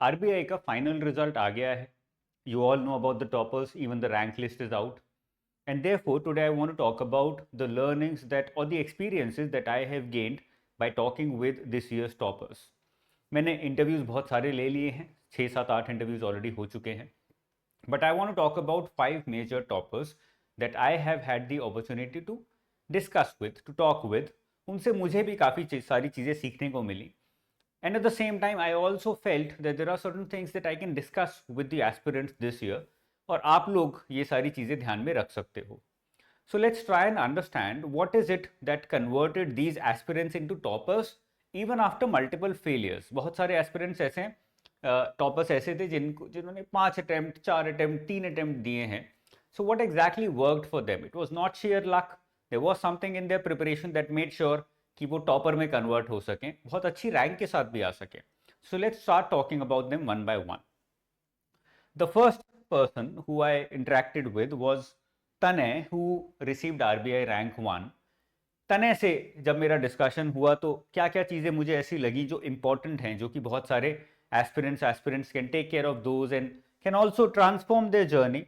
RBI का final result आ गया है. You all know about the toppers, even the rank list is out. And therefore, today I want to talk about the learnings that or the experiences that I have gained by talking with this year's toppers. मैंने interviews बहुत सारे ले लिए हैं, 6-7-8 interviews already हो चुके हैं. But I want to talk about 5 major toppers that I have had the opportunity to discuss with, to talk with. उनसे मुझे भी काफ़ी सारी चीज़ें सीखने को मिली. And at the same time, I also felt that there are certain things that I can discuss with the aspirants this year. और आप लोग ये सारी चीज़ें ध्यान में रख सकते हो. So let's try and understand what is it that converted these aspirants into toppers even after multiple failures. बहुत सारे aspirants ऐसे हैं, टॉपर्स ऐसे थे जिन्होंने 5 अटेम्प्ट, 4 अटेम्प्ट, 3 अटेम्प्ट दिए हैं. So what exactly worked for them? It was not sheer luck. There was something in their preparation that made sure कि वो टॉपर में कन्वर्ट हो सकें, बहुत अच्छी रैंक के साथ भी आ सकें. So let's start talking about them one by one. The first person who I interacted with was Tanay, who received RBI Rank 1. तने से जब मेरा डिस्कशन हुआ तो क्या क्या चीज़ें मुझे ऐसी लगी जो इंपॉर्टेंट हैं, जो कि बहुत सारे aspirants can take care of those and can also transform their journey.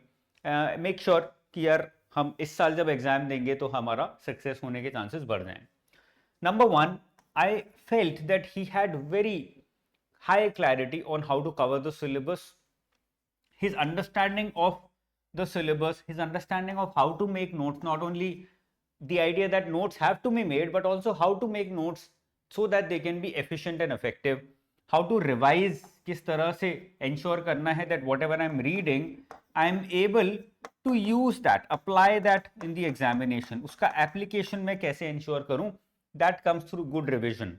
Make sure कि यार हम इस साल जब एग्जाम देंगे तो हमारा सक्सेस होने के चांसेस बढ़ जाएं. Number one, I felt that he had very high clarity on how to cover the syllabus. His understanding of the syllabus, his understanding of how to make notes, not only the idea that notes have to be made, but also how to make notes so that they can be efficient and effective. How to revise, किस तरह से ensure करना है that whatever I'm reading, I'm able to use that, apply that in the examination. उसका application में कैसे ensure करूं, that comes through good revision.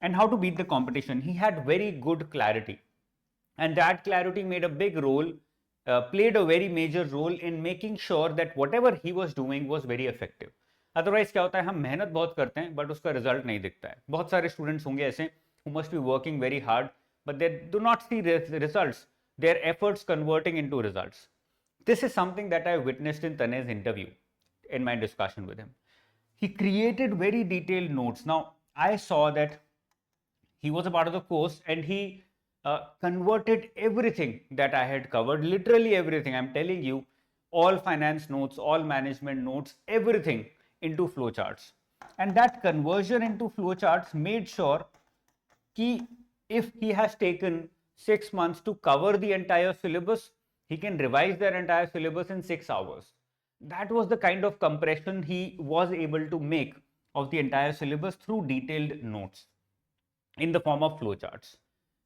And how to beat the competition. He had very good clarity. And that clarity made a big role, played a very major role in making sure that whatever he was doing was very effective. Otherwise क्या होता है, हम मेहनत बहुत करते हैं but उसका result नहीं दिखता है. बहुत सारे स्टूडेंट्स होंगे ऐसे who must be working very hard but they do not see results, their efforts converting into results. This is something that I witnessed in Tanay's interview, in my discussion with him. He created very detailed notes. Now, I saw that he was a part of the course and he converted everything that I had covered, literally everything. I'm telling you, all finance notes, all management notes, everything into flowcharts. And that conversion into flowcharts made sure that if he has taken 6 months to cover the entire syllabus, he can revise that entire syllabus in 6 hours. That was the kind of compression he was able to make of the entire syllabus through detailed notes in the form of flowcharts.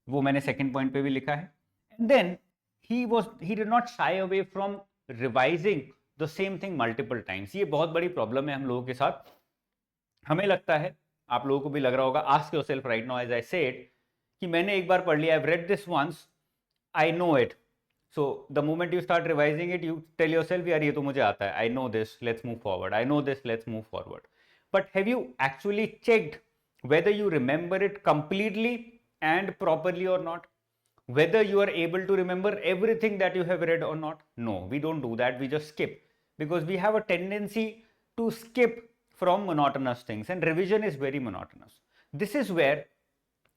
वो मैंने second point पे भी लिखा है. And then he did not shy away from revising the same thing multiple times. ये बहुत बड़ी problem है हम लोगों के साथ. हमें लगता है, आप लोगों को भी लग रहा होगा, ask yourself right now as I said, कि मैंने एक बार पढ़ लिया, I've read this once, I know it. So the moment you start revising it, you tell yourself, यार ये तो मुझे आता है, I know this, let's move forward. I know this, let's move forward. But have you actually checked whether you remember it completely and properly or not? Whether you are able to remember everything that you have read or not? No, we don't do that. We just skip, because we have a tendency to skip from monotonous things, and revision is very monotonous. This is where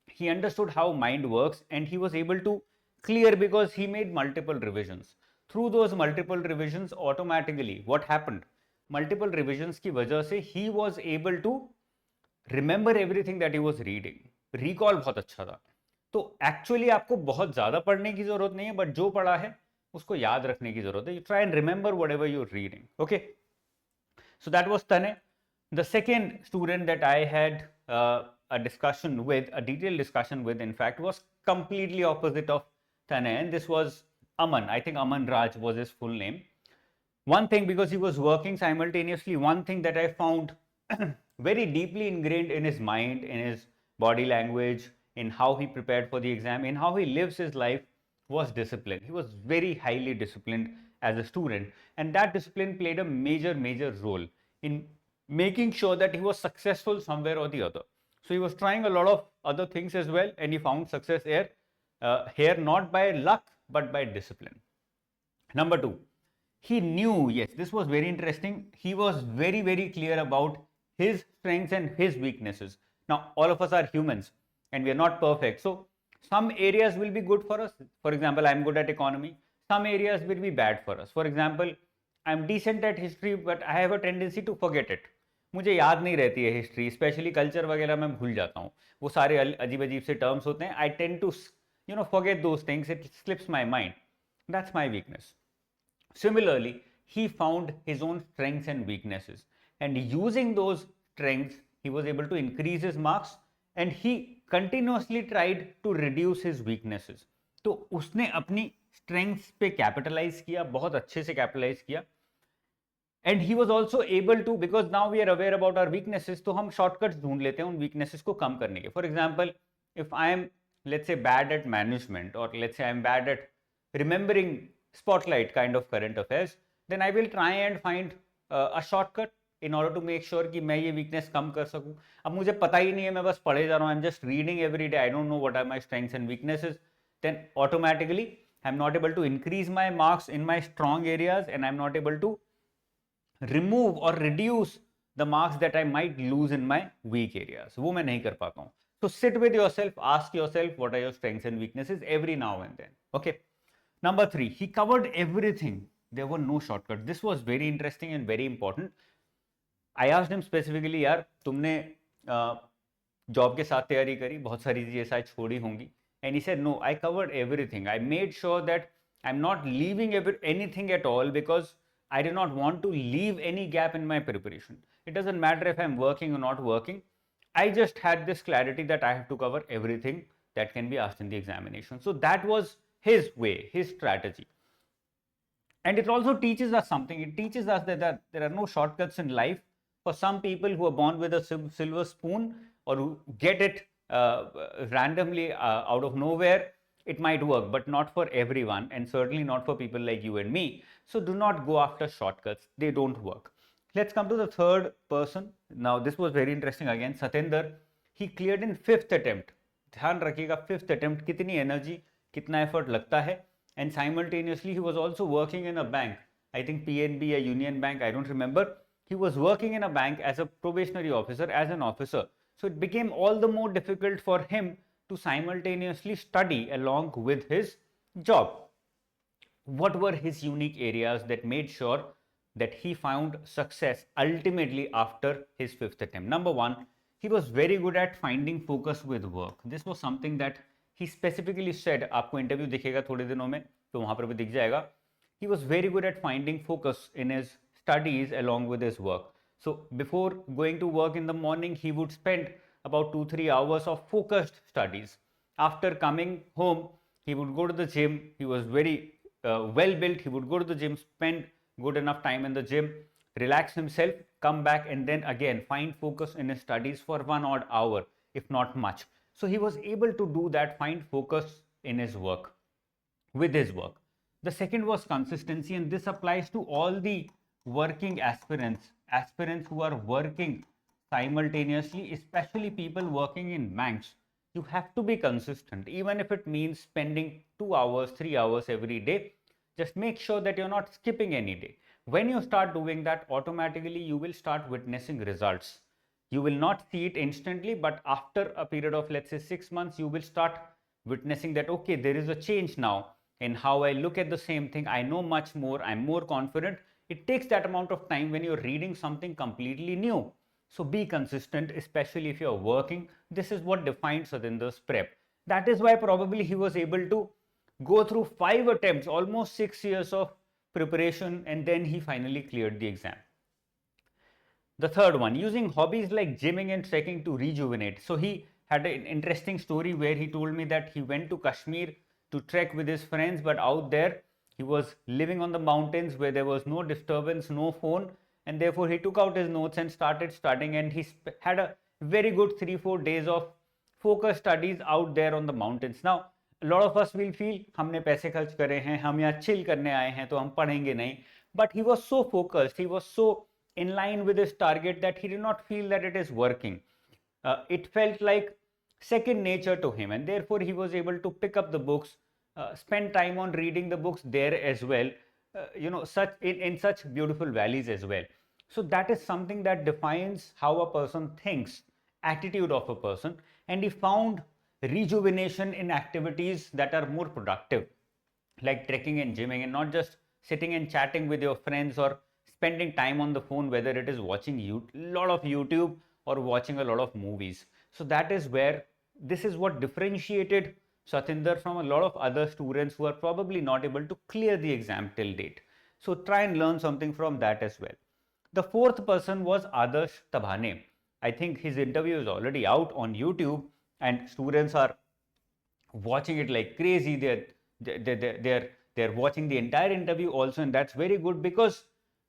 he understood how mind works and he was able to clear because he made multiple revisions. Through those multiple revisions, automatically what happened? Multiple revisions की वजह से he was able to remember everything that he was reading. Recall बहुत अच्छा था. तो actually आपको बहुत ज़्यादा पढ़ने की ज़रूरत नहीं है, but जो पढ़ा है उसको याद रखने की ज़रूरत है. You try and remember whatever you're reading. Okay. So that was Tanay. The second student that I had a discussion with, a detailed discussion with, in fact, was completely opposite of Tanay, and this was Aman. I think Aman Raj was his full name. One thing, because he was working simultaneously, one thing that I found very deeply ingrained in his mind, in his body language, in how he prepared for the exam, in how he lives his life, was discipline. He was very highly disciplined as a student, and that discipline played a major role in making sure that he was successful somewhere or the other. So he was trying a lot of other things as well, and he found success here not by luck but by discipline. Number two, he knew, yes, this was very interesting, he was very clear about his strengths and his weaknesses. Now, all of us are humans and we are not perfect. So Some areas will be good for us. For example, I'm good at economy. Some areas will be bad for us. For example, I'm decent at history, but I have a tendency to forget it. मुझे याद नहीं रहती है history, specially culture वगैरह मैं भूल जाता हूँ. वो सारे अजीब अजीब से टर्म्स होते हैं. I tend to forget those things. It slips my mind. That's my weakness. Similarly, he found his own strengths and weaknesses, and using those strengths, he was able to increase his marks, and he continuously tried to reduce his weaknesses. तो उसने अपनी strengths पे capitalize किया, बहुत अच्छे से capitalize किया. And he was also able to, because now we are aware about our weaknesses, तो हम shortcuts ढूंढ लेते हैं उन weaknesses को कम करने के. For example, if I am, let's say, bad at management, or let's say I am bad at remembering spotlight kind of current affairs, then I will try and find a shortcut in order to make sure कि मैं ये weakness कम कर सकूं. अब मुझे पता ही नहीं है, मैं बस पढ़े जा रहा हूँ, I'm just reading every day, I don't know what are my strengths and weaknesses, then automatically I'm not able to increase my marks in my strong areas, and I'm not able to remove or reduce the marks that I might lose in my weak areas. वो मैं नहीं कर पाता हूँ. So sit with yourself, ask yourself what are your strengths and weaknesses every now and then. Okay. Number 3, he covered everything. There were no shortcuts. This was very interesting and very important. I asked him specifically, यार तुमने job के साथ तैयारी करी, बहुत सारी चीजें शायद छोड़ी होंगी. And he said, no, I covered everything. I made sure that I'm not leaving anything at all, because I did not want to leave any gap in my preparation. It doesn't matter if I'm working or not working. I just had this clarity that I have to cover everything that can be asked in the examination. So that was his way, his strategy. And it also teaches us something. It teaches us that there are no shortcuts in life. For some people who are born with a silver spoon, or who get it randomly out of nowhere, it might work, but not for everyone, and certainly not for people like you and me. So do not go after shortcuts. They don't work. Let's come to the third person. Now this was very interesting again. Satender, he cleared in 5th attempt. ध्यान रखिएगा 5th attempt कितनी energy, कितना effort लगता है. And simultaneously he was also working in a bank. I think PNB or Union Bank, I don't remember. He was working in a bank as a probationary officer, as an officer. So it became all the more difficult for him to simultaneously study along with his job. What were his unique areas that made sure that he found success ultimately after his 5th attempt? Number 1, he was very good at finding focus with work. This was something that he specifically said. आपको interview दिखेगा थोड़े दिनों में, तो वहां पर भी दिख जाएगा. He was very good at finding focus in his studies along with his work. So before going to work in the morning, he would spend about 2-3 hours of focused studies. After coming home, he would go to the gym. He was very well built. He would go to the gym, spend good enough time in the gym, relax himself, come back, and then again find focus in his studies for 1 odd hour, if not much. So he was able to do that, find focus in his work, with his work. The second was consistency, and this applies to all the working aspirants who are working simultaneously, especially people working in banks. You have to be consistent, even if it means spending 2 hours, 3 hours every day. Just make sure that you're not skipping any day. When you start doing that, automatically you will start witnessing results. You will not see it instantly, but after a period of, let's say, 6 months, you will start witnessing that, okay, there is a change now in how I look at the same thing. I know much more. I'm more confident. It takes that amount of time when you're reading something completely new. So be consistent, especially if you're working. This is what defines Satender's prep. That is why probably he was able to go through 5 attempts, almost 6 years of preparation, and then he finally cleared the exam. The third one, using hobbies like gymming and trekking to rejuvenate. So he had an interesting story where he told me that he went to Kashmir to trek with his friends, but out there he was living on the mountains where there was no disturbance, no phone, and therefore he took out his notes and started studying, and he had a very good 3-4 days of focused studies out there on the mountains. Now a lot of us will feel हमने पैसे खर्च करे हैं, हम यहाँ chill करने आए हैं, तो हम पढ़ेंगे नहीं. But he was so focused, he was so in line with his target that he did not feel that it is working. It felt like second nature to him, and therefore he was able to pick up the books, spend time on reading the books there as well, such in such beautiful valleys as well. So that is something that defines how a person thinks, attitude of a person, and he found rejuvenation in activities that are more productive, like trekking and gymming, and not just sitting and chatting with your friends or spending time on the phone, whether it is watching a lot of YouTube or watching a lot of movies. So that is where this is what differentiated Satender from a lot of other students who are probably not able to clear the exam till date. So try and learn something from that as well. The fourth person was Adarsh Tabhane. I think his interview is already out on YouTube and students are watching it like crazy. They're watching the entire interview also, and that's very good because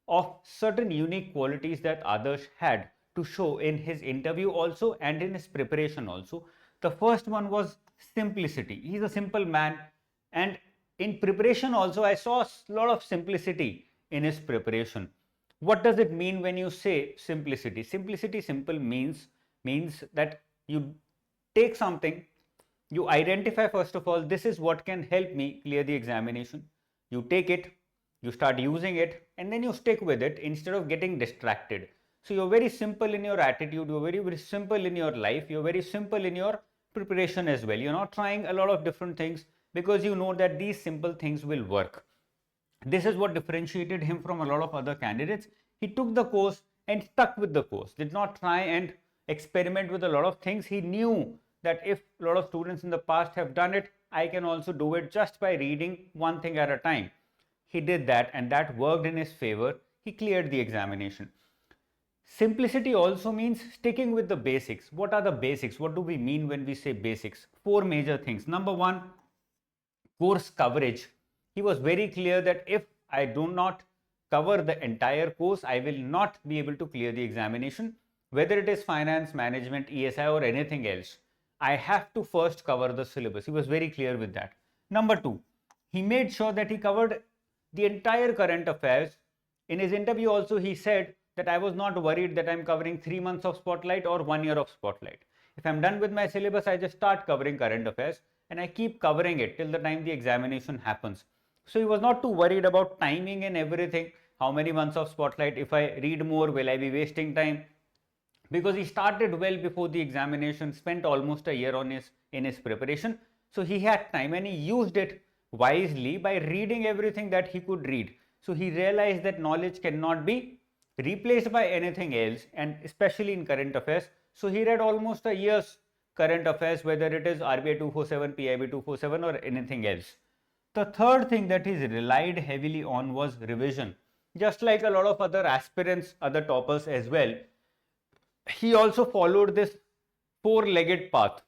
of certain unique qualities that Adarsh had to show in his interview also and in his preparation also. The first one was simplicity. He's a simple man, and in preparation also I saw a lot of simplicity in his preparation. What does it mean when you say simplicity? Simplicity simple means that you take something, you identify first of all, this is what can help me clear the examination. You take it, you start using it, and then you stick with it instead of getting distracted. So you're very simple in your attitude, you're very simple in your life, you're very simple in your preparation as well. You're not trying a lot of different things because you know that these simple things will work. This is what differentiated him from a lot of other candidates. He took the course and stuck with the course, did not try and experiment with a lot of things. He knew that if a lot of students in the past have done it, I can also do it just by reading one thing at a time. He did that and that worked in his favor. He cleared the examination. Simplicity also means sticking with the basics. What are the basics? What do we mean when we say basics? Four major things. Number one, course coverage. He was very clear that if I do not cover the entire course, I will not be able to clear the examination, whether it is finance, management, ESI or anything else. I have to first cover the syllabus. He was very clear with that. Number two, he made sure that he covered the entire current affairs. In his interview also, he said that I was not worried that I'm covering 3 months of spotlight or 1 year of spotlight. If I'm done with my syllabus, I just start covering current affairs and I keep covering it till the time the examination happens. So he was not too worried about timing and everything. How many months of spotlight? If I read more, will I be wasting time? Because he started well before the examination, spent almost a year in his preparation. So he had time and he used it wisely by reading everything that he could read. So he realized that knowledge cannot be replaced by anything else, and especially in current affairs. So he read almost a year's current affairs, whether it is RBI 247, PIB 247 or anything else. The third thing that he relied heavily on was revision. Just like a lot of other aspirants, other toppers as well, he also followed this four-legged path.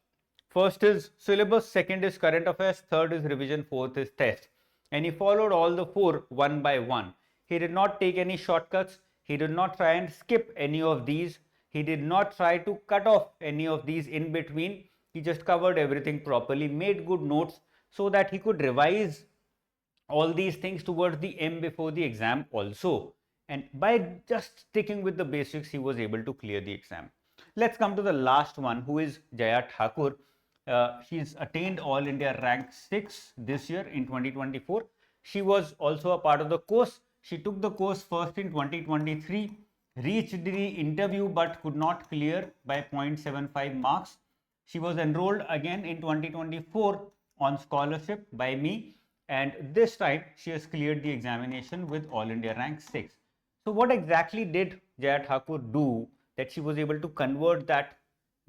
First is syllabus, second is current affairs, third is revision, fourth is test. And he followed all the four one by one. He did not take any shortcuts. He did not try and skip any of these. He did not try to cut off any of these in between. He just covered everything properly, made good notes so that he could revise all these things towards the end before the exam also. And by just sticking with the basics, he was able to clear the exam. Let's come to the last one, who is Jayat Hakur. She's attained All India Rank 6 this year in 2024. She was also a part of the course. She took the course first in 2023, reached the interview but could not clear by 0.75 marks. She was enrolled again in 2024 on scholarship by me, and this time she has cleared the examination with All India Rank 6. So what exactly did Jayat Hakur do that she was able to convert that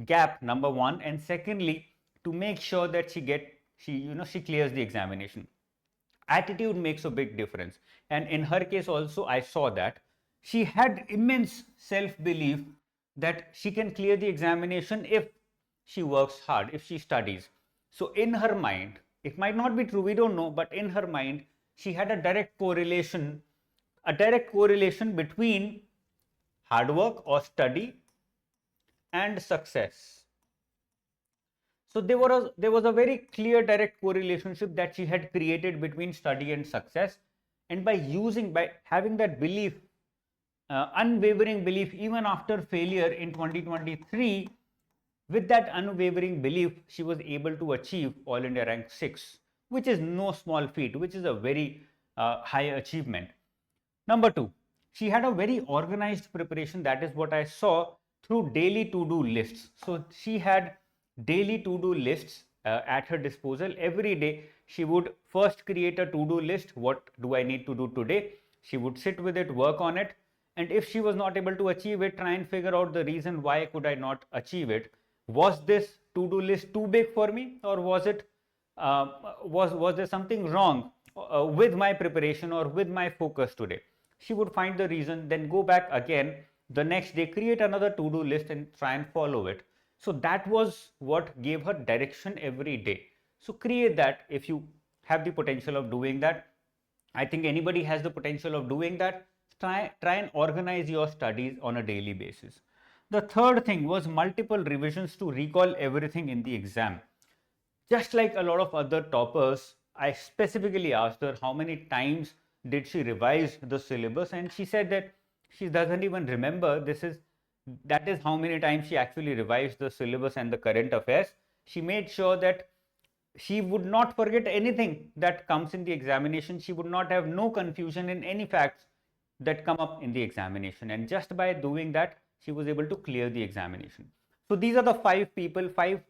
gap, number one, and secondly, to make sure that she clears the examination? Attitude makes a big difference, and in her case also I saw that she had immense self-belief that she can clear the examination if she works hard, if she studies. So in her mind, it might not be true, we don't know, but in her mind she had a direct correlation between hard work or study and success. So there was a very clear direct correlation that she had created between study and success, and by having that belief, unwavering belief even after failure in 2023, with that unwavering belief she was able to achieve All India Rank 6, which is no small feat, which is a very high achievement. Number two, she had a very organized preparation. That is what I saw through daily to-do lists. So she had daily to-do lists at her disposal. Every day, she would first create a to-do list. What do I need to do today? She would sit with it, work on it. And if she was not able to achieve it, try and figure out the reason why could I not achieve it. Was this to-do list too big for me, or was it was there something wrong with my preparation or with my focus today? She would find the reason, then go back again the next day, create another to-do list and try and follow it. So that was what gave her direction every day. So create that if you have the potential of doing that. I think anybody has the potential of doing that. Try and organize your studies on a daily basis. The third thing was multiple revisions to recall everything in the exam. Just like a lot of other toppers, I specifically asked her how many times did she revise the syllabus, and she said that she doesn't even remember. That is how many times she actually revised the syllabus and the current affairs. She made sure that she would not forget anything that comes in the examination. She would not have no confusion in any facts that come up in the examination, and just by doing that she was able to clear the examination. So these are the five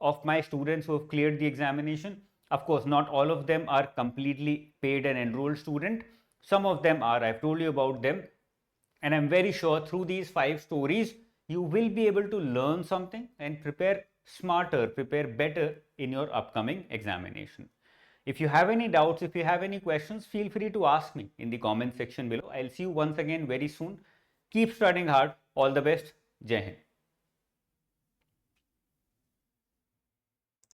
of my students who have cleared the examination. Of course, not all of them are completely paid and enrolled student. Some of them are. I've told you about them, and I'm very sure through these 5 stories you will be able to learn something and prepare smarter, prepare better in your upcoming examination. If you have any doubts, if you have any questions, feel free to ask me in the comment section below. I'll see you once again very soon. Keep studying hard. All the best. Jai Hind.